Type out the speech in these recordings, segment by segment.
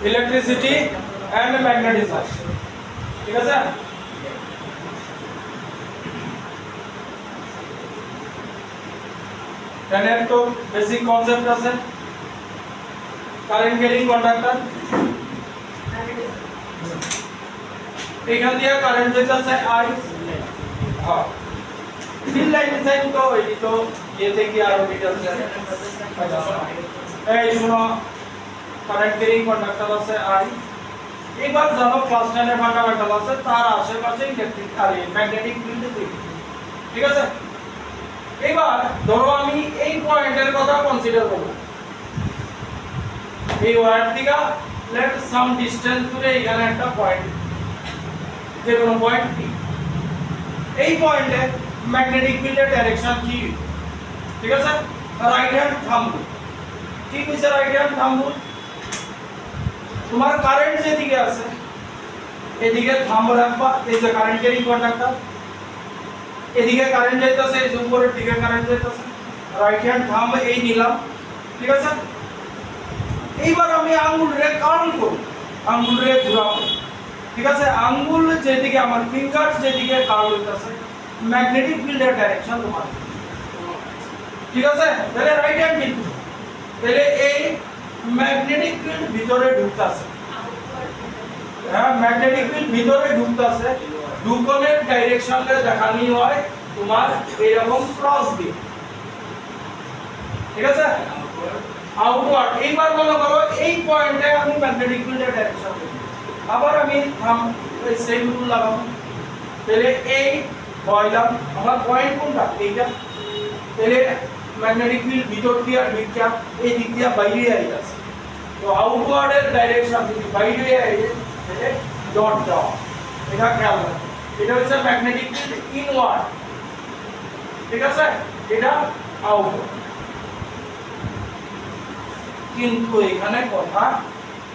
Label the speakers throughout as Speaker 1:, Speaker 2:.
Speaker 1: Electricity and magnetism ঠিক আছে এর তো বেসিক কনসেপ্ট আছে কারেন্ট ক্যারিং কন্ডাক্টর এখান দিয়ে কারেন্ট যেতেছে আই হ্যাঁ ফিল লাইন ডিজাইন তো এই তো ये থেকে আরো ডিটেইলস আছে এই শুনো কারেন্ট ক্যারিং কন্ডাক্টর আছে আই এবার জানো ক্লাস 10 এর ফান্ডামেন্টাল আছে তার আশেপাশে ইলেকট্রিক আর ম্যাগনেটিক ফিল্ড দেখি ঠিক আছে এবার ধরো আমি এই পয়েন্টের কথা কনসিডার করব এই ওয়্যার থেকে লেট সাম ডিসটেন্স দূরে এখানে একটা পয়েন্ট যে কোনো পয়েন্ট পি এই পয়েন্টে ম্যাগনেটিক ফিল্ডের ডাইরেকশন কি ঠিক আছে রাইট হ্যান্ড থাম্ব ঠিক আছে রাইট হ্যান্ড থাম্ব তোমার কারেন্ট যেদিকে আছে এদিকে থাম্ব রাখবা এই যে কারেন্ট ক্যারিং কন্ডাক্টর এদিকে কারেন্ট যাইতেছে এই উপরের দিকে কারেন্ট যাইতেছে রাইট হ্যান্ড থাম্ব এই নিলাম ঠিক আছে এইবার আমি আঙ্গুল রে কার্ল করব আঙ্গুল রে ঘোরাবো ঠিক আছে আঙ্গুল যেদিকে আমার ফিঙ্গার যেদিকে কার্ল হইতাছে ম্যাগনেটিক ফিল্ডের ডাইরেকশন তোমার ঠিক আছে তাহলে রাইট হ্যান্ড কিন্তু তাহলে এই ম্যাগনেটিক ফিল্ড ভিতরে ঢুকতাছে হ্যাঁ ম্যাগনেটিক ফিল্ড ভিতরে ঢুকতাছে ঢুকনের ডাইরেকশনে দেখানি হয় তোমার এরকম ক্রস দিয়ে ঠিক আছে আউটওয়ার্ড এইবার মনে করো এই পয়েন্টে আমি ম্যাগনেটিক ফিল্ডের ডাইরেকশন দেব আবার আমি এই সেম রুল লাগাবো তাহলে এই বয়লাম আমার পয়েন্ট কোনটা এইটা তাহলে ম্যাগনেটিক ফিল্ড ভিতর দিয়ে ঢুকছে এই দিক দিয়ে বাইরে আইতাছে তো আউটওয়ার্ডের ডাইরেকশন যদি বাইরে আইলে তাহলে ডট দাও এটা খেয়াল রাখো এটা হচ্ছে ম্যাগনেটিক ফিল্ড ইনওয়ার্ড ঠিক আছে এটা আউটওয়ার্ড কিন্তু এখানে কথা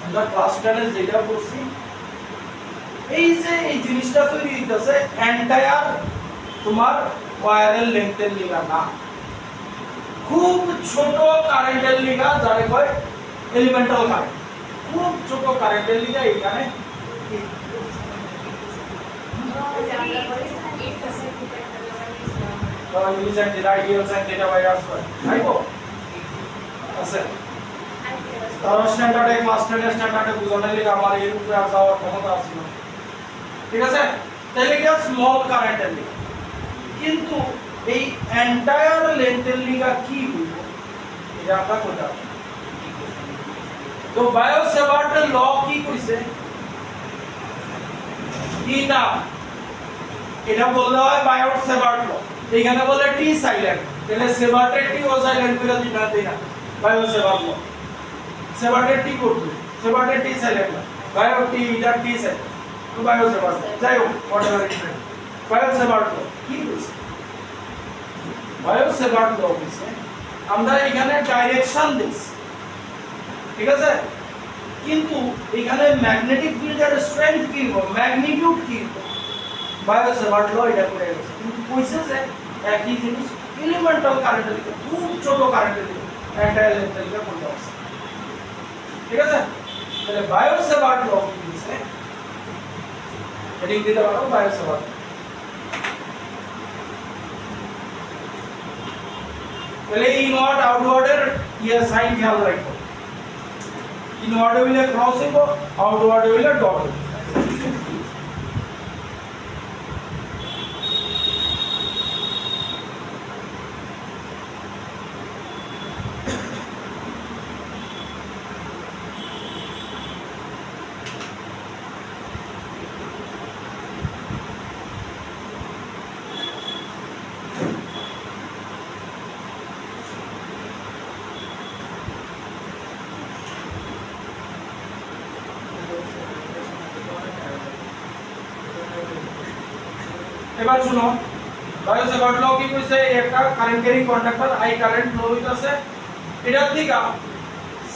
Speaker 1: আমরা ক্লাস 10 এ যেটা পড়ছি এই যে এই জিনিসটা তৈরি হইতাছে এন্টায়ার তোমার ওয়্যারের লেন্থের লিগা না খুব ছোট কারেন্টের লিগা যারে কয় এলিমেন্টাল কারেন্ট খুব ছোট কারেন্টের লিগা এখানে তো English and ideals and data virus আইবো আছে তার স্ট্যান্ডার্ডে ক্লাস 10 এর স্ট্যান্ডার্ডে বুঝানোর লাগি আমার এর উপরে যাওয়ার ক্ষমতা আছে না ঠিক আছে তাহলে কি স্মল কারেন্টের লিগা কিন্তু এই এন্টায়ার লেন্থের লিগা কি হইব এটা আমরা কইতা তো বায়োসেভার্টের ল কি কইছে কি না এটা বললে হয় বায়োসেভার্ট ল এখানে বলে টি সাইলেন্ট তাহলে সেভার্টের টি ও সাইলেন্ট করে দিনা দেনা বায়োসেভার্ট ল সেভার্টের টি করতে সেভার্টের টি সাইলেন্ট বায়ো টি এটা টি সাইলেন্ট তো বায়োসেভার্ট যাই হোক হোয়াটএভার ইট ইজ বায়োসেভার্ট ল কি কইছে বায়োসেভার্ট ল কইছে আমরা এখানে ডাইরেকশন দিছি ঠিক আছে কিন্তু এখানে ম্যাগনেটিক ফিল্ডের স্ট্রেংথ কি হবে ম্যাগনিটিউড কি হবে বায়োসেভার্ট ল এটা করে গেছে কিন্তু কইছে যে একই জিনিস এলিমেন্টাল কারেন্টের দিকে খুব ছোট কারেন্টের দিকে এন্টায়ার লেন্থের দিকে করতে হবে ঠিক আছে তাহলে বায়োসেভার্ট ল কি দিছে হেডিং দিতে পারো বায়োসেভার্ট তাহলে ইনওয়ার্ড আউটওয়ার্ডের ইয়া সাইন খেয়াল রাখো ইনওয়ার্ড হইলে ক্রস হইব আউটওয়ার্ড হইলে ডট হইব এবার শুনো বায়োসেভার্ট ল কি কইছে একটা current carrying conductor I current flow হইতাছে এটা থেকে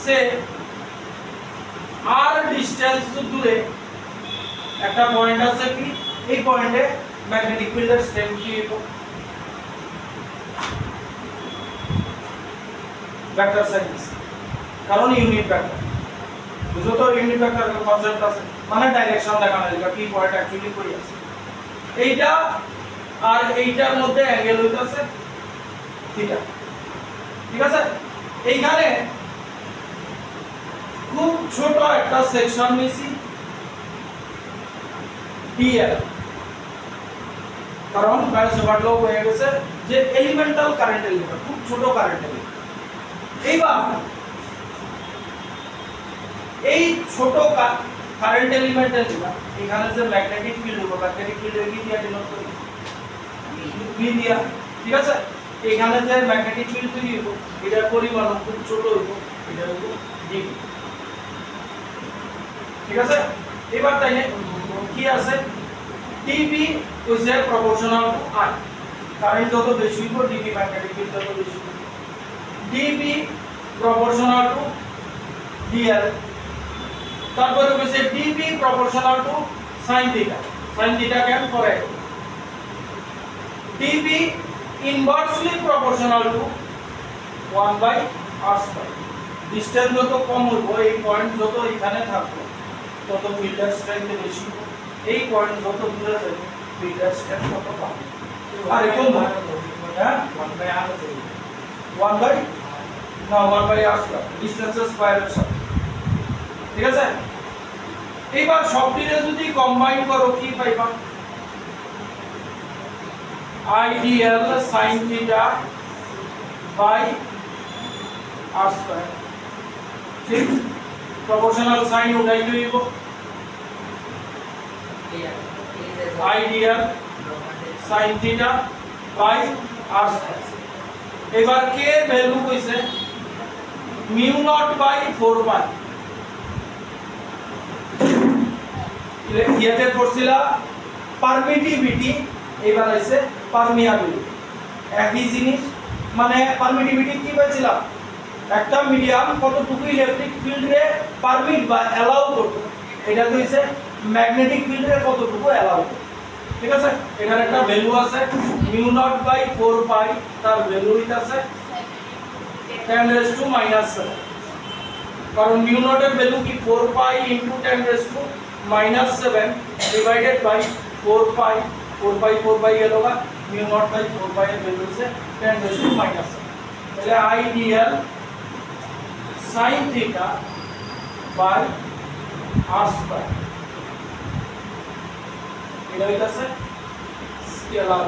Speaker 1: সে আর ডিসটেন্স দূরে একটা পয়েন্ট আছে কি এই পয়েন্টে ম্যাগনেটিক ফিল্ডের স্ট্রেংথ কি হইব ভেক্টর সাইন কারণ ইউনিট ভেক্টর বুঝো তো ইউনিট ভেক্টর কনসেপ্ট আছে মানে ডাইরেকশন দেখানো লাগা কি পয়েন্ট অ্যাকচুয়ালি কই আছে এইটা আর এইটার মধ্যে অ্যাঙ্গেল হইতাছে থিটা ঠিক আছে এইখানে খুব ছোট একটা সেকশন নিছি ডিএল কারণ বায়োসেভার ল হয়ে গেছে যে এলিমেন্টাল কারেন্ট এলিমেন্ট খুব ছোট কারেন্ট এলিমেন্ট এইবার এই ছোট কারেন্ট এলিমেন্টের না এখানে যে ম্যাগনেটিক ফিল্ড হবে ম্যাগনেটিক ফিল্ড কি দিয়া ডিনোট করি বি দিয়া ঠিক আছে এখানে যে ম্যাগনেটিক ফিল্ড তৈরি হবে এটার পরিমাণ খুব ছোট হবে এটা হলো ডি ঠিক আছে এবার তাইলে কি আছে TB is proportional to I current যত বেশি হবে ডিবি ম্যাগনেটিক ফিল্ড তত বেশি হবে ডিবি প্রপোর্শনাল টু ডিএল তারপরে হচ্ছে DB proportional to sin theta কেন করে DB inversely proportional to 1/r²। Distance যত কম হবে এই পয়েন্ট যত এখানে থাকবে তত ফিল্ডের স্ট্রেংথ বেশি হবে এই পয়েন্ট যত দূরে যাবে ফিল্ডের স্ট্রেংথ তত কম আর এরকম হ্যাঁ 1/r² ডিসটেন্সের স্কয়ারের সাথে ঠিক আছে এবার সবটিরে যদি কম্বাইন করো কি পাইবা ideal sin theta by r² ঠিক প্রপোর্শনাল সাইন উঠাই লইব ideal sin theta by r² এবার কে ভ্যালু কইছে মিউ নট বাই 4 পাই ইয়াতে পড়ছিলা পারমিটিভিটি এবার আছে পারমিয়াবিলিটি একই জিনিস মানে পারমিটিভিটি কি বলছিলাম একটা মিডিয়াম কতটুকু ইলেকট্রিক ফিল্ডে পারমিট বা অ্যালাউ করবে এটা তো হইছে ম্যাগনেটিক ফিল্ডে কতটুকু অ্যালাউ করবে ঠিক আছে এটার একটা ভ্যালু আছে মিউ নট বাই 4 পাই তার ভ্যালু হইতাছে 10⁻⁻⁷ কারণ মিউ নট এর ভ্যালু কি 4 পাই ইনটু 10⁻⁻⁷ ডিভাইডেড বাই 4 পাই 4 পাই 4 পাই গেল না মিউ নট বাই 4 পাই এর ভ্যালু হচ্ছে 10⁻⁻⁷ তাহলে ideal sin theta by r² এটা হইতাছে স্কেলার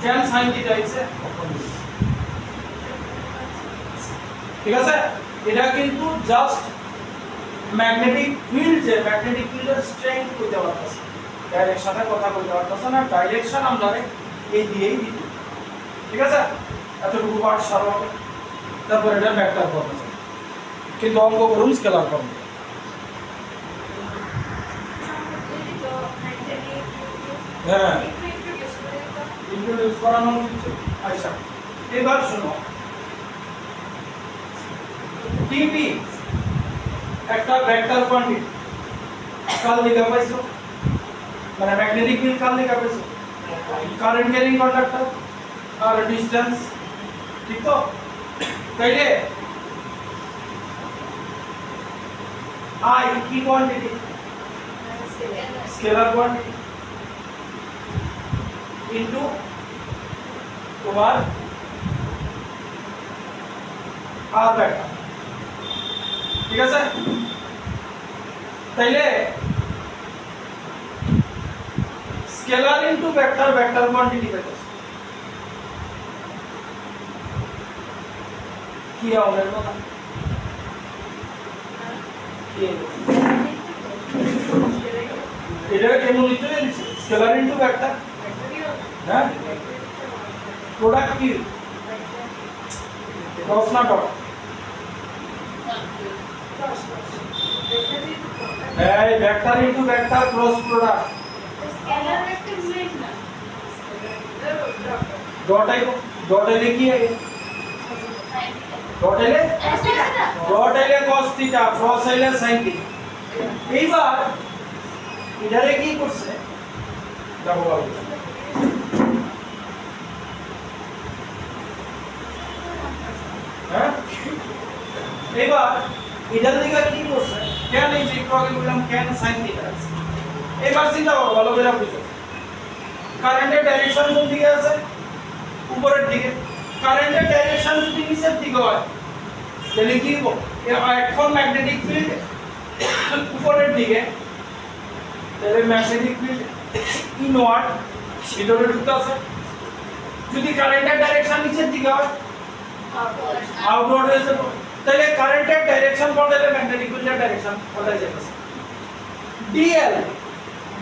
Speaker 1: কেন sin থিটা হইছে ঠিক আছে এটা কিন্তু জাস্ট ম্যাগনেটিক ফিল্ড যে ম্যাগনেটিক ফিল্ডের স্ট্রেংথ কইতে পারতাছে ডাইরেকশনের কথা কইতে পারতাছে না ডাইরেকশন আমরা এই দিয়েই দিই ঠিক আছে এতটুকু পার্ট সারা হবে তারপর এটা ভেক্টর ফর্ম কিন্তু অঙ্ক করুন স্কেলার ফর্ম হ্যাঁ ইন্ট্রোডিউস করানো হচ্ছে আচ্ছা এবার শুনো টিপি একটা ভেক্টর কোয়ান্টিটি কাল দেখা পাইছো মানে ম্যাগনেটিক ফিল্ড কাল দেখা পাইছো কারেন্ট ক্যারিং কন্ডাক্টর আর ডিসটেন্স ঠিক তো তাইলে আই কি কোয়ান্টিটি স্কেলার কোয়ান্টিটি ইনটু তোমার আর ভেক্টর ঠিক আছে তাইলে scalar into vector vector quantity পাইতেছ কি হবে কথা কি এটা কেমন লিখতে দিছি স্কেলার ইনটু ভেক্টর হ্যাঁ প্রোডাক্ট কি ক্রস না ডট এই vector into vector cross product
Speaker 2: scalar vector মিট না
Speaker 1: ডট আইলে কি আইলে ডট আইলে cos থিটা ক্রস আইলে sin থিটা এইবার এটারে কি করছে দেখো বাবু হ্যাঁ এবার এটার দিকে কি করছে কেন এই যে একটু আগে বললাম কেন sin থিটা আছে এবার চিন্তা করো ভালো করে বুঝো কারেন্টের ডাইরেকশন কোন দিকে আছে উপরের দিকে কারেন্টের ডাইরেকশন যদি নিচের দিকে হয় তাহলে কি হবে এখন ম্যাগনেটিক ফিল্ড উপরের দিকে তাহলে ম্যাগনেটিক ফিল্ড ইনওয়ার্ড ভিতরে ঢুকতে আছে যদি কারেন্টের ডাইরেকশন নিচের দিকে হয় আউটওয়ার্ড হয়ে যাবে তাহলে কারেন্টের ডাইরেকশন বদলে ম্যাগনেটিক ফিল্ডের ডাইরেকশন বদলে যাবে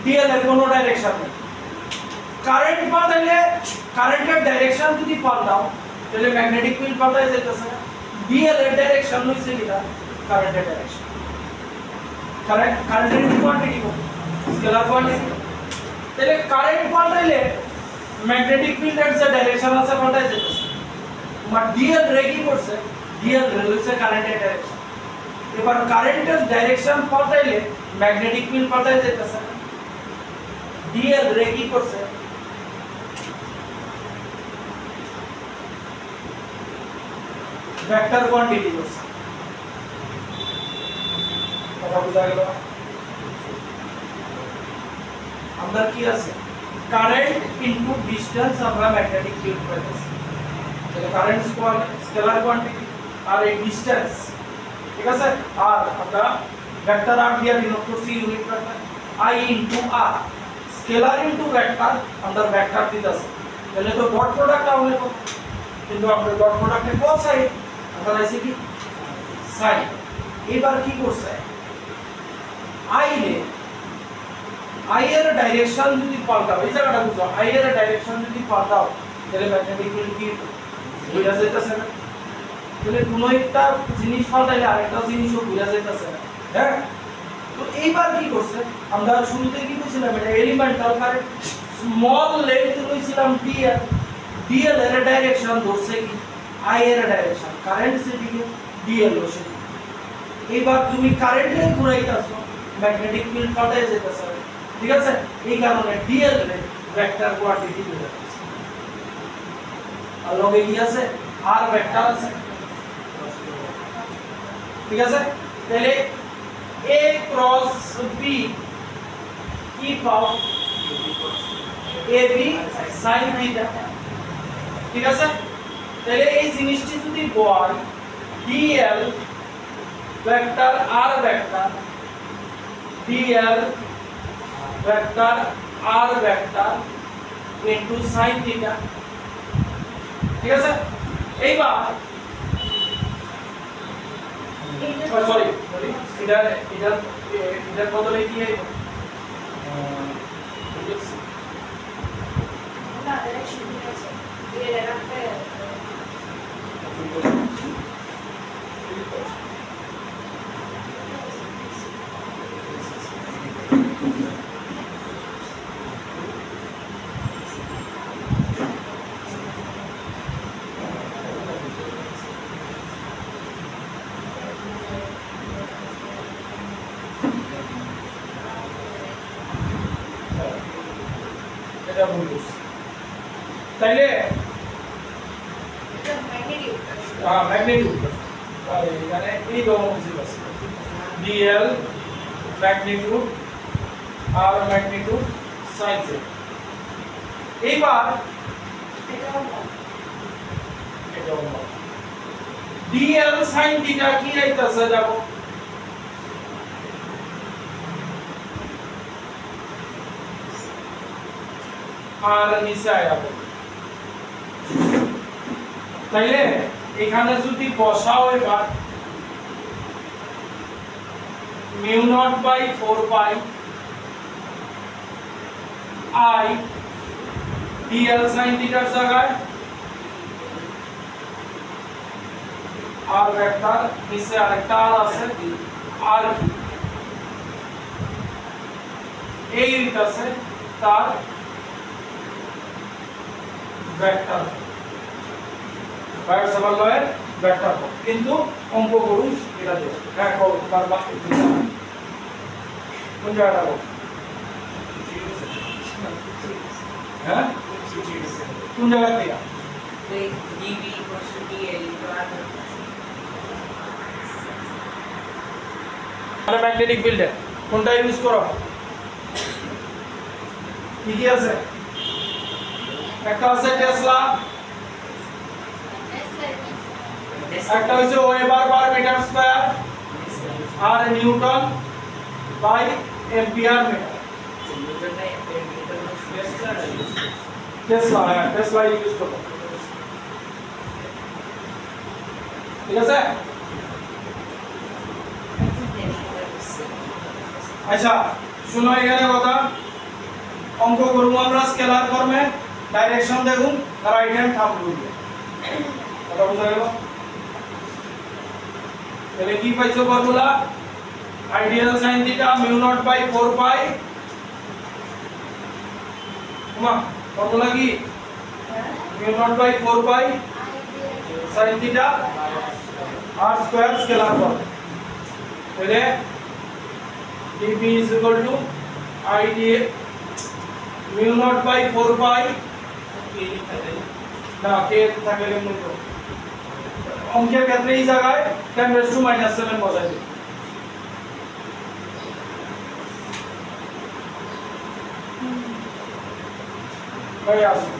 Speaker 1: ডিএল এর কোনো ডাইরেকশন নেই কারেন্ট বদলে কারেন্টের ডাইরেকশন যদি পাল্টাও তাহলে ম্যাগনেটিক ফিল্ড পাল্টায় যাইতেছে ডিএল এর ডাইরেকশন হইছে কিনা কারেন্টের ডাইরেকশন কারেন্টের কোয়ান্টিটি কত স্কেলার কোয়ান্টিটি তাহলে কারেন্ট পাল্টাইলে ম্যাগনেটিক ফিল্ডের যে ডাইরেকশন আছে পাল্টায় যাইতেছে মানে ডিএল রে কি করছে ডিএল রে হইছে কারেন্টের ডাইরেকশন এবার কারেন্টের ডাইরেকশন পাল্টাইলে ম্যাগনেটিক ফিল্ড পাল্টায় যাইতেছে ডিএল রে কি করছে ভেক্টর কোয়ান্টিটি করছে কথা বুঝা গেল আমরা কি আছে কারেন্ট ইনটু ডিসটেন্স আমরা ম্যাগনেটিক ফিল্ড পাইতেছি তাহলে কারেন্ট স্কেলার কোয়ান্টিটি আর এই ডিসটেন্স ঠিক আছে আর আমরা ভেক্টর আর দিয়ে ডিনোট করছি unit vector i into r scalar into vector আমরা ভেক্টর দিতেছি তাহলে তো ডট প্রোডাক্ট হবে কিন্তু আমরা ডট প্রোডাক্টে কোস সাইড আমরা আছে কি সাইড এবার কি করছে i এর ডাইরেকশন যদি পাল্টাও এই জায়গাটা বুঝো i এর ডাইরেকশন যদি পাল্টাও তাহলে ম্যাগনেটিক ফিল্ড কি বুঝা যাইতেছে না তাহলে কোনো একটা জিনিস পাল্টাইলে আরেকটা জিনিসও বুঝা যাইতেছে না হ্যাঁ তো এইবার কি করছে আমরা শুরুতে কি কইছিলাম এটা এলিমেন্টাল কারেন্ট স্মল লেন্থ কইছিলাম dl এর ডাইরেকশন ধরছে কি i এর ডাইরেকশন কারেন্ট সেদিকে dl হচ্ছে এইবার তুমি কারেন্টে ঘুরাইতাছো ম্যাগনেটিক ফিল্ড পাল্টায় যাইতেছে ঠিক আছে এই কারণে dl এর ভেক্টর কোয়ান্টিটি হয়ে যাচ্ছে আর লগে কি আছে r ভেক্টর আছে ঠিক আছে তাহলে a ক্রস b কি পাও ab sin থিটা ঠিক আছে তাহলে এই জিনিসটি যদি বল dl vector r vector dl vector r vector into sin theta ঠিক আছে এইবার সরি এটা বদলে কি হয়
Speaker 2: না ডাইরেকশন ঠিক আছে দিয়ে রাখতে
Speaker 1: এটা বলুস তাইলে
Speaker 2: এটা ম্যাগনেটিক
Speaker 1: ম্যাগনিটিউড আর এখানে এই ডোমেন আছে dl ম্যাগনিটিউড আর ম্যাগনিটিউড sin z এইবার
Speaker 2: এটাও
Speaker 1: dl sin থিটা কি আইতাছে দেখো আর নিচে আয়া তাইলে এখানে যদি বসাও এবার mu naught by 4 pi i dl sin থিটার জায়গায় আর ভেক্টর নিচে আরেকটা আর আছে আর এই আছে তার ভেক্টর বাইরে সবার লয়ের ভেক্টর কিন্তু অঙ্ক করুন এটা দেব হ্যাঁ কর বারবার কোন জায়গাটা বল হ্যাঁ কোন জায়গা থেকে
Speaker 3: dv equals to dl into r
Speaker 1: মানে ম্যাগনেটিক ফিল্ডে কোনটা ইউজ করো কি আছে একটা আছে টেসলা একটা হচ্ছে ওয়েবার পার মিটার স্কয়ার আর newton by ampere metre tesla use করো ঠিক আছে আচ্ছা শুনো এখানে কথা অঙ্ক করব আমরা স্কেলার ফর্মে ডাইরেকশন দেখুন রাইট হ্যান্ড থাম্ব রুল কথা বুঝা গেল তাহলে কি পাইছো formula ideal sin theta mu naught by 4 pi তোমা ফর্মুলা কি mu naught by 4 pi sin theta r square scalar form তাহলে dp is equal to idl mu naught by 4 pi না কে থাকলে মূল্য অঙ্কের ক্ষেত্রে এই জায়গায় 10⁻⁻7 বসাই দিই ভাই আসুন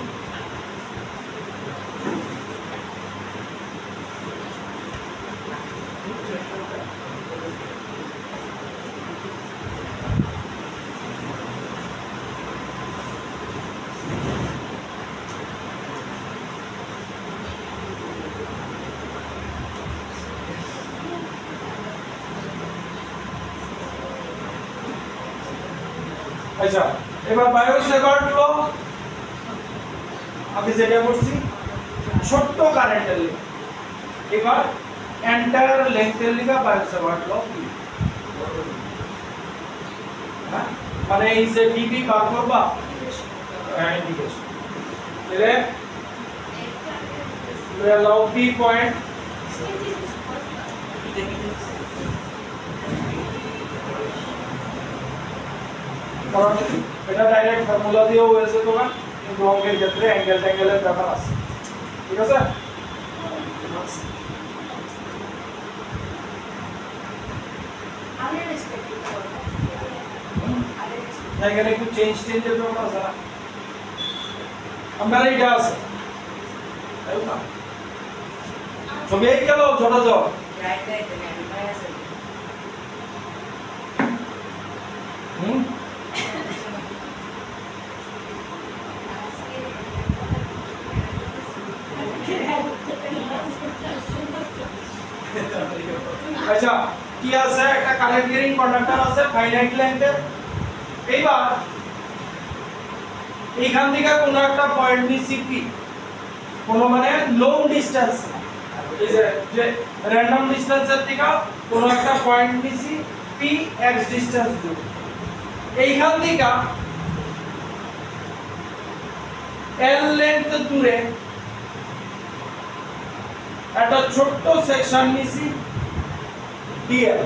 Speaker 1: আচ্ছা এবার বায়োসেভার্ট ল আমি যেটা বলছি ছোট্ট কারেন্টের লিখা এবার এন্টায়ার লেন্থের লিখা বায়োসেভার্ট ল কি মানে এই যে ডিবি বার করবা ইন্ডিকেশন তাহলে লাউ পি পয়েন্ট কারণ এটা ডাইরেক্ট ফর্মুলা দিয়েও হয়েছে তোমার কিন্তু অঙ্কের ক্ষেত্রে অ্যাঙ্গেলের ব্যাপার আছে ঠিক আছে এখানে একটু চেঞ্জের ব্যাপার আছে না আমরা এইটা আছে তাই না ছবি এই গেল ছোট যাও আচ্ছা কি আছে একটা কারেন্ট ক্যারিং কন্ডাক্টর আছে ফাইনাইট লেন্থের এইবার এইখান থেকে কোন একটা পয়েন্ট নিছি পি কোন মানে লং ডিসটেন্স এই যে র‍্যান্ডম ডিসটেন্সের থেকে কোন একটা পয়েন্ট নিছি পি এক্স ডিসটেন্স দূরে এইখান থেকে এল লেন্থ দূরে একটা ছোট্ট সেকশন নিছি ডিএল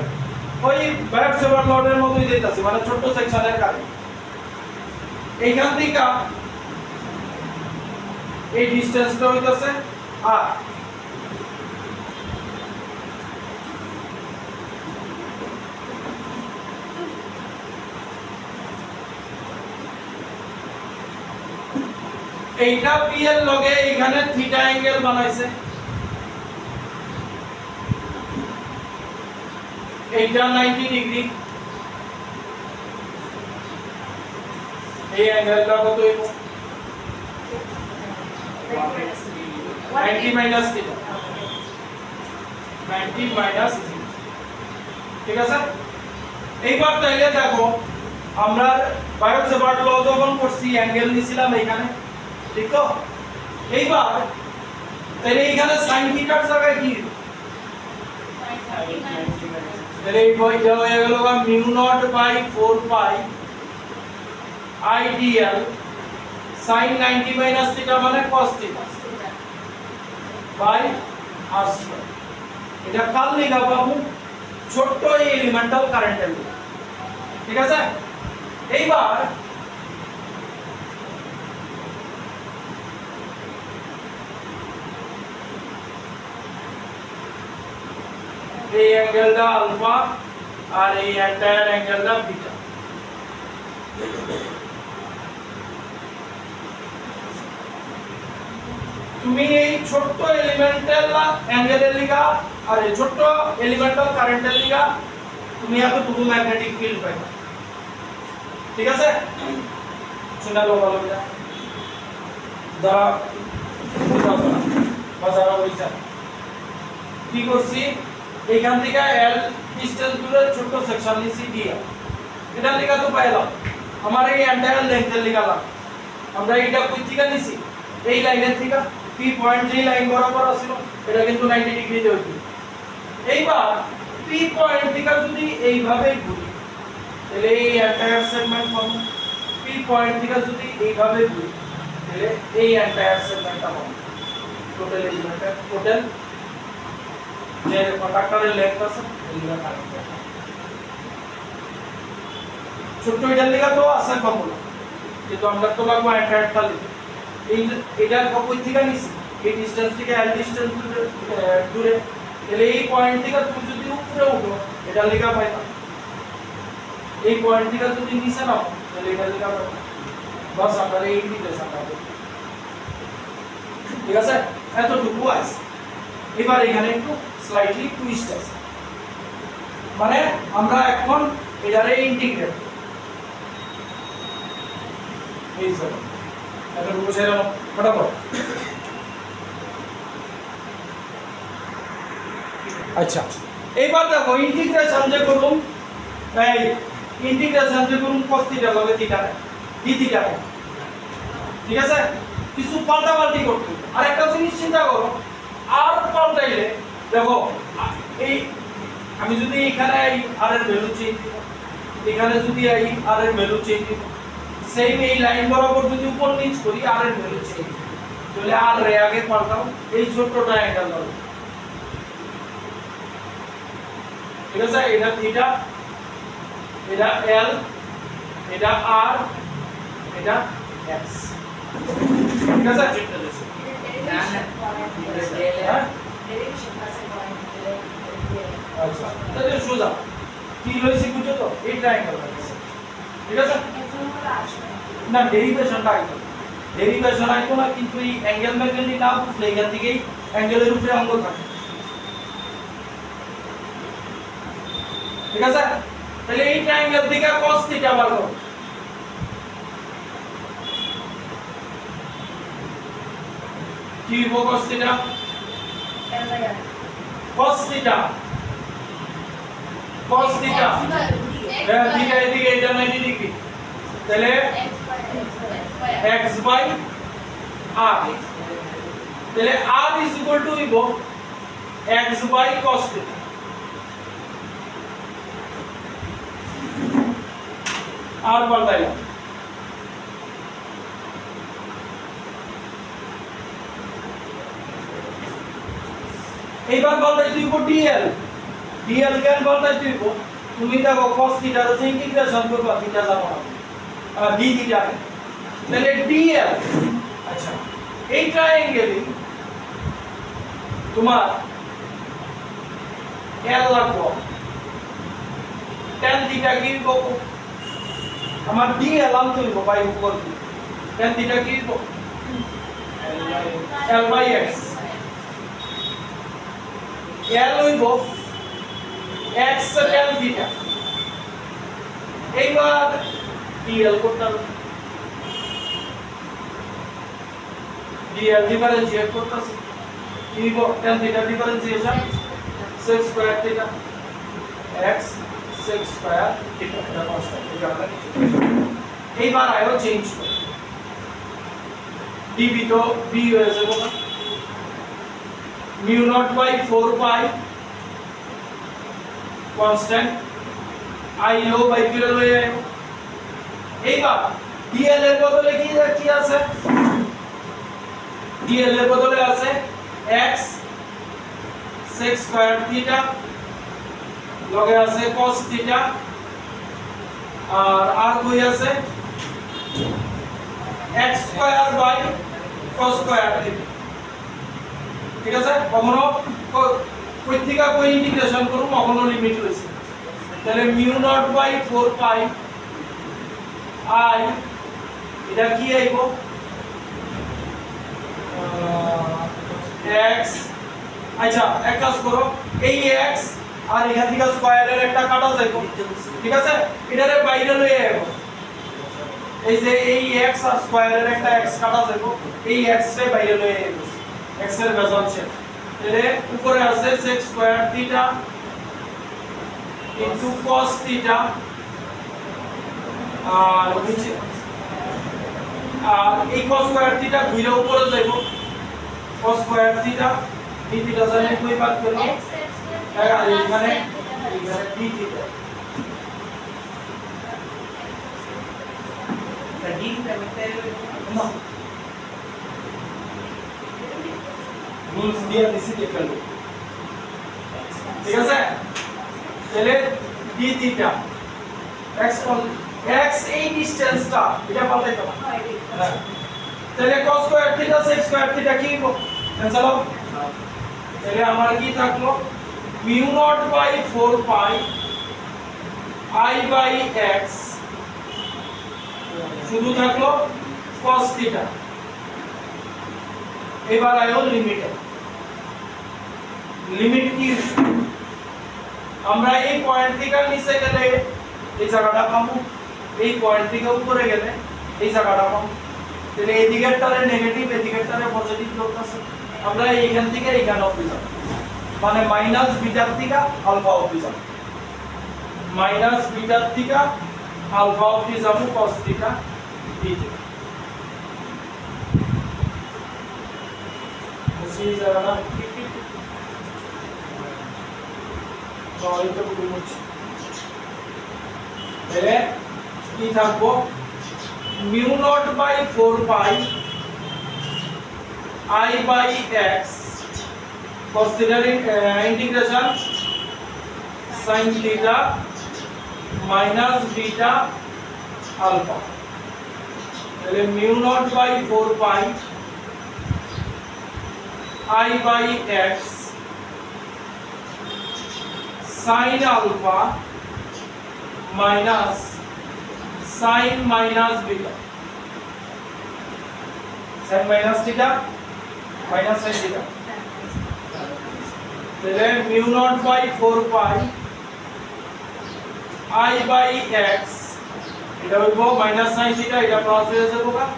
Speaker 1: ওই বায়োসেভার্ট লটের মতই যেতেছে মানে ছোট সেকশনের কারণে এইখান থেকে এই ডিসটেন্সটা হইতাছে আর এইটা পি এর লগে এখানে থিটা অ্যাঙ্গেল বানাইছে এইটা 90 ডিগ্রি এই অ্যাঙ্গেলটা কত হইব 90 মাইনাস থিটা 90 মাইনাস থিটা ঠিক আছে এইবার তাইলে দেখো আমরা বায়োসেভার্ট ল যখন করছি অ্যাঙ্গেল নিছিলাম এখানে ঠিক তো এইবার তাহলে এখানে sin থিটার জায়গায় কি তাহলে এই বইটা হয়ে গেল mu naught by 4 pi ideal sin 90 minus theta মানে cos theta by r square এটা কাল লেখা পাবো ছোট্ট এই এলিমেন্টাল কারেন্টের ঠিক আছে এইবার এই অ্যাঙ্গেলটা আলফা আর এই এন্টায়ার অ্যাঙ্গেলটা বিটা। তুমি এই ছোট্ট এলিমেন্টাল অ্যাঙ্গেলের লিগা আর এই ছোট্ট এলিমেন্টাল কারেন্টের লিগা তুমি এতটুকু ম্যাগনেটিক ফিল্ড পাইবা। ঠিক আছে, শোনা লো ভালো করে দাঁড়া বাজারা হইছে কি করছি, এইখান থেকে এল ডিসটেন্স দূরে ছোট সেকশন নিছি দিয়া, এটা লিখা তো পাইলাম আমার এই এন্টায়ার লেন্থের লিখালাম। আমরা এটা কই থেকে নিছি, এই লাইনের থেকে পি পয়েন্ট যেই লাইন বরাবর আছিল এটা কিন্তু 90 ডিগ্রিতে হইতো। এইবার পি পয়েন্ট থেকে যদি এইভাবে ঘুরি তাহলে এই এন্টায়ার সেগমেন্ট পাবো, পি পয়েন্ট থেকে যদি এইভাবে ঘুরি তাহলে এই এন্টায়ার সেগমেন্টটা পাবো। টোটাল এলিমেন্ট টোটাল যে কন্ডাক্টরের লেন্থ আছে এলিমেন্ট কারেন্ট ছোট এটার লিখা তো আছে ফর্মুলা, কিন্তু আমরা তো লাগবো এন্টায়ারটা লিখে এই এটা কই থেকে নিছি, এই ডিসটেন্স থেকে এল ডিসটেন্স দূরে তাহলে এই পয়েন্ট থেকে তুমি যদি উপরে উঠো এটা লেখা পাইবা, এই পয়েন্ট থেকে যদি নিচে নাও তাহলে এটা লেখা পাইবা। বাস আমরা এই ইন্টিগ্রেশন করব। ঠিক আছে, এতটুকু আছে। এবার এখানে একটু স্লাইটলি টুইস্ট আছে, মানে আমরা এখন এটারে ইন্টিগ্রেট এই স্যার এতটুকু সেরা ফটাফট। আচ্ছা এইবার দেখো ইন্টিগ্রেশন যে করুন, এই ইন্টিগ্রেশন যে করুন cos থিটা লগে থিটা d থিটা, ঠিক আছে, কিছু পাল্টাপাল্টি করতে। আর একটা জিনিস চিন্তা করো, আর পাল্টাইলে দেখো এই আমি যদি এখানে এই r এর ভ্যালু চেঞ্জ করি, এখানে যদি এই r এর ভ্যালু চেঞ্জ করি, সেম এই লাইন বরাবর যদি উপর নিচ করি r এর ভ্যালু চেঞ্জ, তাহলে r রে আগে পাল্টাও, এই ছোটটা অ্যাঙ্গেল দাও। ঠিক আছে, এটা থিটা, এটা l, এটা r, এটা x। ঠিক আছে, আচ্ছা তাহলে সোজা কি লইছি বুঝছো তো, এই ট্রায়াঙ্গেল আছে। ঠিক আছে, না ডেরিভেশনটা আইতো, ডেরিভেশন আইতো না, কিন্তু এই অ্যাঙ্গেল ম্যাগনেটিক না বুঝলে এখান থেকেই অ্যাঙ্গেলের উপরে অঙ্গ থাকে। ঠিক আছে, তাহলে এই ট্রায়াঙ্গেল থেকে cos থিটা বার করো। কি হবে cos theta? cos theta, cos theta theta এদিকে এটা 90 ডিগ্রি, তাহলে x বাই r, তাহলে r ইজ ইকুয়াল টু হইব x বাই cos থিটা। আর পাল্টাইলাম, এইবার পাল্টাই দিব dl, dl কেন পাল্টাই দিব, তুমি দেখো cos থিটা এর ইন্টিগ্রেশন করবা থিটা যাবো না d থিটা, তাহলে dl। আচ্ছা এই ট্রায়াঙ্গেলে তোমার l লাগবে, tan থিটা কি হবে আমার dl আনতে হইব বাই উপর, tan থিটা কি হবে l বাই x, l হইব x tan থিটা। এইবার dl করতে হবে, dl ডিফারেন্সিয়েট করতেছি, কি হইব tan theta differentiation sec square theta x sec square theta, এটা কনস্ট্যান্ট, এটা আমরা কিছু। এইবার আয়ো চেঞ্জ করি, dv তো b হয়ে যাবে না, mu naught by 4 pi constant I low by kilo লয়ে আইবো। এইবার dl এর বদলে কি আছে, dl এর বদলে আছে x sec স্কয়ার থিটা লগে আছে cos থিটা, আর কই আছে x square by cos square theta. ঠিক আছে, কখনো কই থেকে কই ইন্টিগ্রেশন করব, কখনো লিমিট রয়েছে, তাহলে mu naught by 4 pi I এটা কি আইব x আচ্ছা এক কাজ করো এই x আর এখান থেকে স্কয়ারের একটা কাটা যাইব ঠিক আছে এটারে বাইরে লই আইব এই যে এই x আর স্কয়ারের একটা x কাটা যাইব এই x রে বাইরে লই আইব x এর বেজন শেপ তাহলে উপরে আছে sec square theta into cos theta আর নিচে আর এই cos স্কয়ার থিটা ঘুরে উপরে যাইব cos square theta d theta জানে কই বাদ করব এখানে d থিটা d থিটা না রুলস দিয়ে দিছি দেখেন ঠিক আছে তাহলে d থিটা x এই ডিসটেন্সটা এটা পাল্টাই তো হ্যাঁ তাহলে cos square theta sec square theta কি হবে ক্যান্সেল হবে তাহলে আমার কি থাকলো mu naught by 4 pi i by x শুধু থাকলো cos থিটা এবার আইও লিমিট কি আমরা এই পয়েন্ট থেকে নিচে গেলে এই জায়গাটা পাবো এই পয়েন্ট থেকে উপরে গেলে এই জায়গাটা পাবো তাহলে এই দিকেরটারে নেগেটিভ এই দিকেরটারে পজিটিভ করতেছে আমরা এইখান থেকে এইখানে অবধি যাব মানে মাইনাস বিটা থেকে আলফা অবধি যাব মাইনাস বিটা থেকে আলফা অবধি যাব cos থিটা d থিটা সেই জায়গাটা তো বুঝছি তাহলে কি থাকবো mu naught by 4 pi i by x cos theta integration sin theta minus beta alpha তাহলে mu naught by 4 pi i by x sin alpha minus sin minus beta sin minus theta minus sin theta তাহলে mu naught by 4 pi i by x এটা হইব minus sin theta এটা plus হয়ে যাবে কত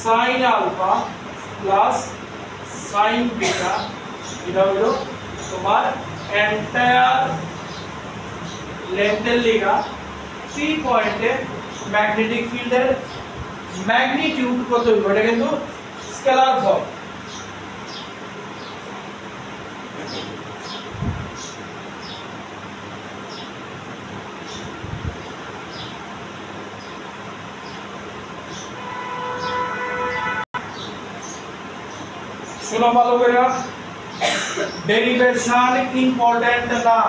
Speaker 1: sin alpha plus sin beta এটা হলো তোমার এন্টায়ার লেন্থের লিগা 3 পয়েন্টে ম্যাগনেটিক ফিল্ডের ম্যাগনিটিউড কত হবে এটা কিন্তু স্কেলার ফর্ম শুনো ভালো করে ডেরিভেশন ইম্পর্টেন্ট না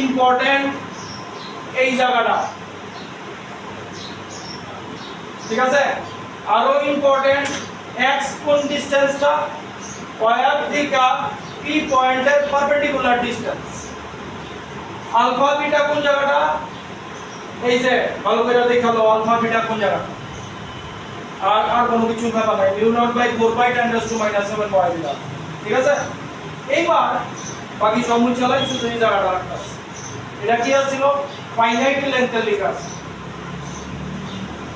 Speaker 1: ইম্পর্টেন্ট এই জায়গাটা ঠিক আছে আরো ইম্পর্টেন্ট x কোন ডিসটেন্সটা ওয়ার থেকে p পয়েন্টের পারপেন্ডিকুলার ডিসটেন্স আলফা বিটা কোন জায়গাটা এই যে ভালো করে দেখালো আলফা বিটা কোন জায়গাটা আর কোনো কিছু ভাবা নাই mu naught by 4 pi 10 to -7 pi দিলাম ঠিক আছে এইবার বাকি সমস্ত চালাই শুধু এই জায়গাটা রাখতে এটা কি ছিল ফাইনাইট লেন্থের লেখা আছে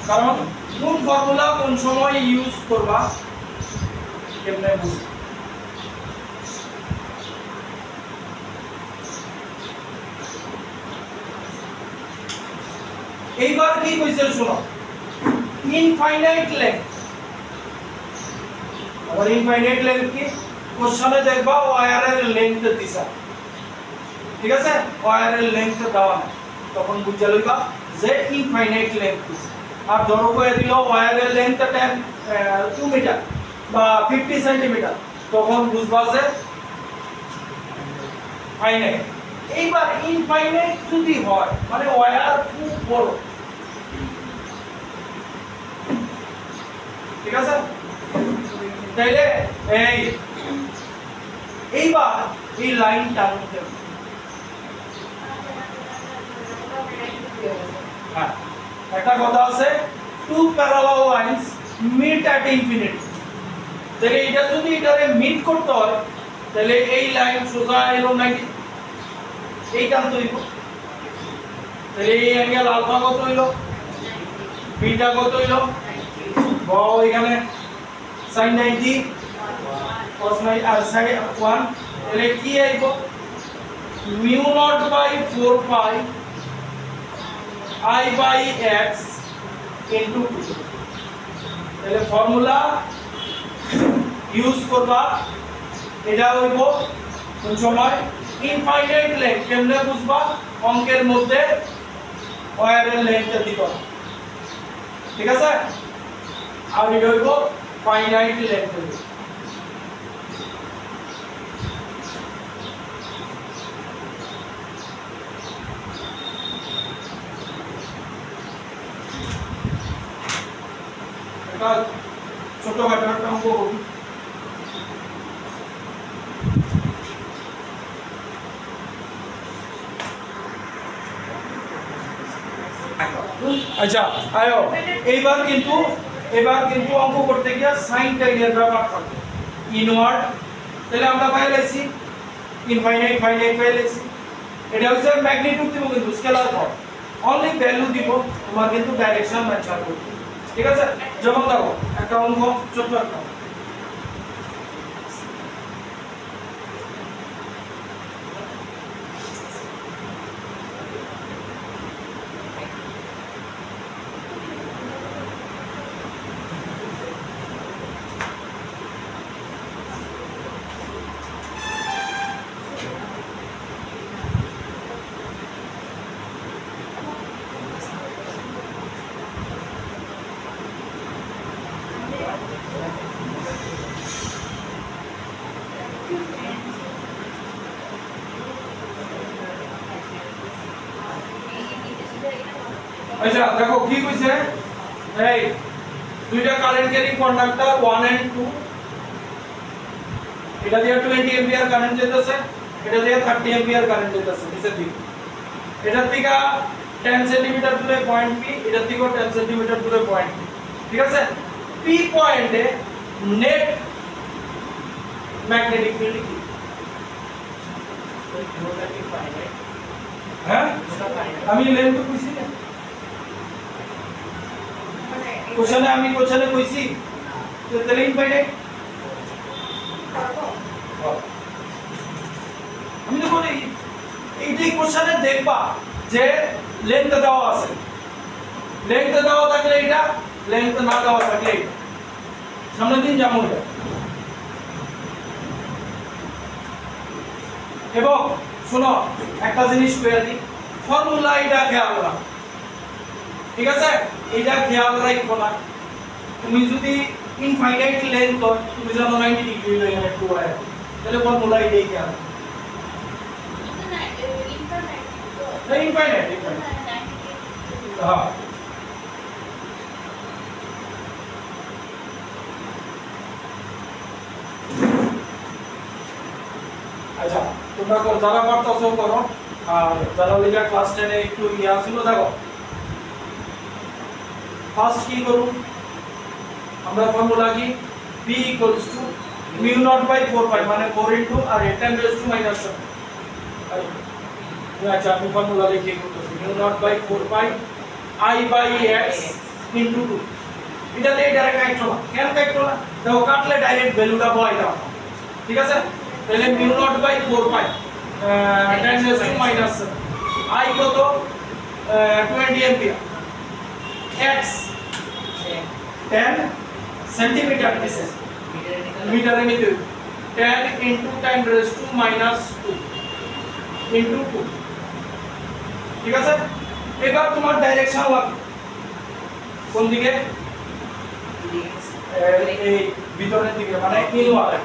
Speaker 1: কারণ কোন ফর্মুলা কোন সময় ইউজ করবা কেমনে বুঝ এইবার কি কইছে শুনো ইনফাইনাইট লেন্থ আবার ইনফাইনাইট লেন্থ কি কোশ্চেনে দেখবা ওয়্যারের লেন্থ দিছা ঠিক আছে ওয়্যারের লেন্থ দেওয়া না তখন বুঝা লইবা যে ইনফাইনাইট লেন্থ আর ধরো কয়ে দিল ওয়্যারের লেন্থ 2 মিটার বা 50 সেন্টিমিটার তখন বুঝবা যে ফাইনাইট এইবার ইনফাইনাইট যদি হয় মানে ওয়্যার খুব বড় ঠিক আছে তাইলে এইবার এই লাইন টানতে হবে হ্যাঁ একটা কথা আছে two parallel lines meet at infinity তাহলে এটা যদি এটারে মিট করতে হয় তাহলে এই লাইন সোজা এলো 90 এই টান তৈরি তাহলে এই অ্যাঙ্গেল আলফা কত হইলো বিটা কত হইলো বাও এখানে sin 90 cos 90 আর sin 1 তাহলে কি আইবো mu naught by 4 pi I by x into 2 তাহলে ফর্মুলা ইউজ করবা এটা হইব কোন সময় ইনফাইনাইট লেন্থ কেমনে বুঝবা অঙ্কের মধ্যে ওয়্যারের লেন্থ দিবা ঠিক আছে আর এটা হইব ফাইনাইট লেন্থ ছোটখাটো একটা অঙ্ক করি আচ্ছা আয়ো এবার কিন্তু অঙ্ক করতে গিয়ে সাইন টাইনের ব্যাপার থাকে ইনওয়ার্ড তাহলে আমরা পাইলাইছি ইনফাইনাইট ফাইনাইট পাইলাইছি এটা হচ্ছে ম্যাগনিটিউড দিব কিন্তু স্কেলার ফর্ম অনলি ভ্যালু দিব তোমার কিন্তু ডাইরেকশন মেনশন করতে ঠিক আছে যেমন দেখো একটা অঙ্ক ছোট একটা আচ্ছা দেখো কি কইছে এই দুইটা কারেন্ট ক্যারিং কন্ডাক্টর 1 এন্ড 2 এটা দিয়ে 20 এম্পিয়ার কারেন্ট যেতেছে এটা দিয়ে 30 এম্পিয়ার কারেন্ট যেতেছে নিচের দিকে এটার থেকে 10 সেন্টিমিটার দূরে পয়েন্ট পি এটার থেকেও 10 সেন্টিমিটার দূরে পয়েন্ট পি ঠিক আছে পি পয়েন্টে নেট ম্যাগনেটিক ফিল্ড কি হ্যাঁ আমি লেন্থ কইছি না কোশ্চেনে কইছি তো তাহলে ইনফাইনাইট আমি তো বলি এইটাই কোশ্চেনে দেখবা যে লেন্থ দেওয়া আছে লেন্থ দেওয়া থাকলে এটা লেন্থ না দেওয়া থাকলে এটা সামনের দিন যেমন এবং শোনো একটা জিনিস কইয়া দিই ফর্মুলা এটা খেয়াল রাখো ঠিক আছে এটা খেয়াল রাখো না তুমি যদি ইনফাইনাইট লেন্থ হয় তুমি জানো 90 ডিগ্রি হয়ে গেলে টু হয় তাহলে ফর্মুলা এটাই খেয়াল ইনফাইনাইট হ্যাঁ আচ্ছা তোমরা যারা পারতেছো করো আর যারা লিখা ক্লাস 10 এ একটু ইয়া ছিল দেখো ফার্স্ট কি করব আমরা ফর্মুলা কি b mu naught by 4 pi মানে 4 into R 10 raised to minus 7 আচ্ছা আমি ফর্মুলা লিখে করতেছি mu naught by 4 pi I by x into 2 এটা দিয়ে ডাইরেক্ট কাটলো না কেন কাটলো না দেখো কাটলে ডাইরেক্ট ভ্যালুটা বয় দাও ঠিক আছে তাহলে mu naught by 4 pi 10 raised to minus 7 I কত 20 ampere x 10 centimeter this is meter e nitu 10 into 10 raised to minus 2 into 2 ঠিক আছে এবার তোমার ডাইরেকশন লাগবে কোন দিকে এই ভিতরের দিকে মানে ইনওয়ার্ড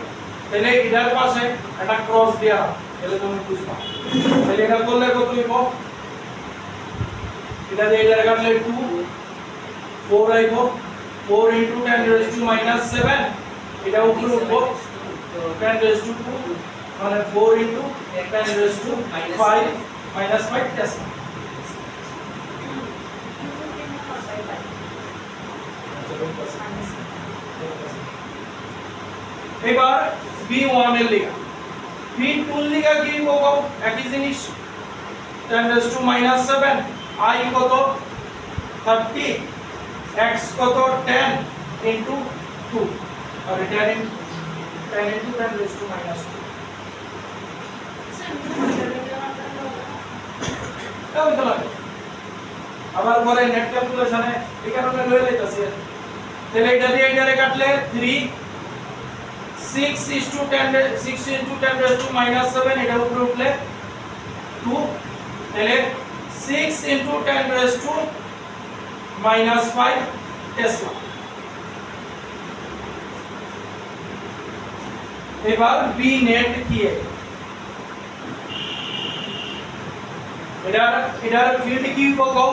Speaker 1: তাহলে এটার পাশে একটা ক্রস দেয়া তাহলে তুমি বুঝবা তাহলে এটা করলে কত হইব এটা দিয়ে এটা কাটলে 2 4 আইব 4 into 10 raised to minus 7 এটা উপরে উঠবো 10 raised to 2 মানে 4 into 10 raised to 5 minus 5 decimal ঢুকতেছে এবার b1 এর লিগা b2 এর লিগা কি পাবো একই জিনিস 10⁻⁻7 i কত 30 x কত 10 into 2 और 10 into 10⁻⁻2 তাও তো লাগে আবার পরে নেট ক্যালকুলেশনে এই কারণে লয়ে লইতাছি তাহলে এটা দিয়ে এটা কাটলে 3 6 into 10⁻⁻7 এটা উপরে উঠলে 2 তাহলে 6 into 10⁻⁻5 টেসলা এবার বি নেট কি এটার ফিল্ড কি বলবো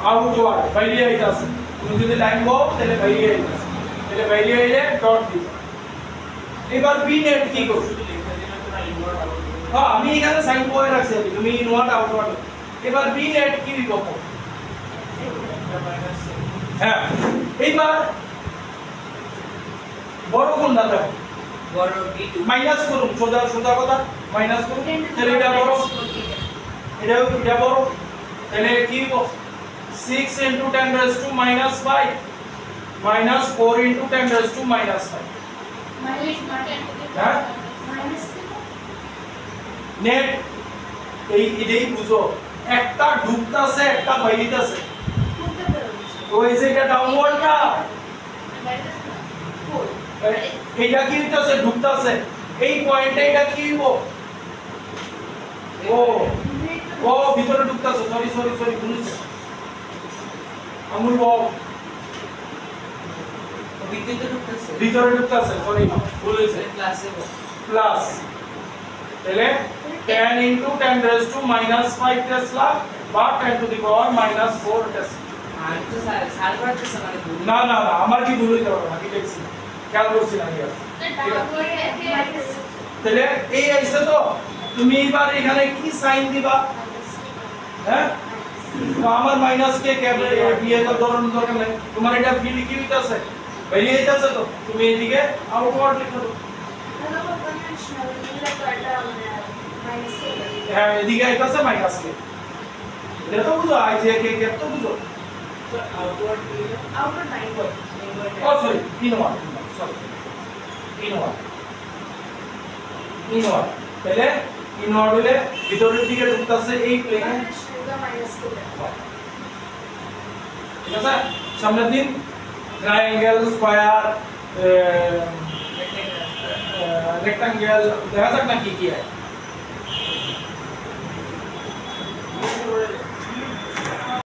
Speaker 1: আউটওয়ার্ড বাইরে আইতাছে তুমি যদি লাইন বল তাহলে বাইরে আইতাছে তাহলে বাইরে আইলে ডট দিবা এবার বি নেট কি করবে হ্যাঁ আমি এখানে সাইন করে রাখছি তুমি ইনওয়ার্ড আউটওয়ার্ড এবার বি নেট কি বলবো হ্যাঁ এইবার বড় কোনটা দেখো
Speaker 3: বড় b2
Speaker 1: মাইনাস করুন সোজা সোজা কথা মাইনাস করুন তাহলে এটা বড় এটা বড় তাহলে কি হবে 6 into 10⁻⁻5 minus 4 into 10⁻⁻5 হ্যাঁ নেট এই বুঝো একটা ঢুকতাছে একটা বাইরিতাছে ওই যে এটা ডাউনওয়ার্ড না এইটা কি হইতাছে ঢুকতাছে এই পয়েন্টে এটা কি হইব ও ভিতরে ঢুকতাছে সরি ভুলছে আমুল বাও ভিতরে ঢুকতাছে সরি ভুলছে
Speaker 3: ক্লাসে
Speaker 1: প্লাস তাহলে 10 into 10⁻⁻5 টেসলা বা 10 to the power -4 টেসলা
Speaker 3: আর তো স্যার করতেছে মানে
Speaker 1: না আমার কি ভুল হইতে পারে আমি লিখছি খেয়াল করছি না ইয়ার তাহলে এই আইছে তো তুমি এবার এখানে কি সাইন দিবা হ্যাঁ তো আমার মাইনাস কে ক্যাপিটাল বিয়ে তো ধরন দরকার নাই তোমার এটা ফিল্ড কি হইতাছে বেরিয়ে যাচ্ছে তো তুমি এদিকে আউটওয়ার্ড লিখো তো হ্যাঁ এদিকে আইতাছে মাইনাস কে এটা তো বুঝো আই যে কে তো বুঝো
Speaker 3: আউটওয়ার্ড
Speaker 1: ও সরি ইনওয়ার্ড সরি ইনওয়ার্ড তাহলে ইনওয়ার্ড হলে ভিতরের দিকে ঢুকতাছে এই প্লেনে ঠিক আছে সামনের দিন ট্রায়াঙ্গেল স্কয়ার रेक्टेंगल দেখা যাক না কি কি है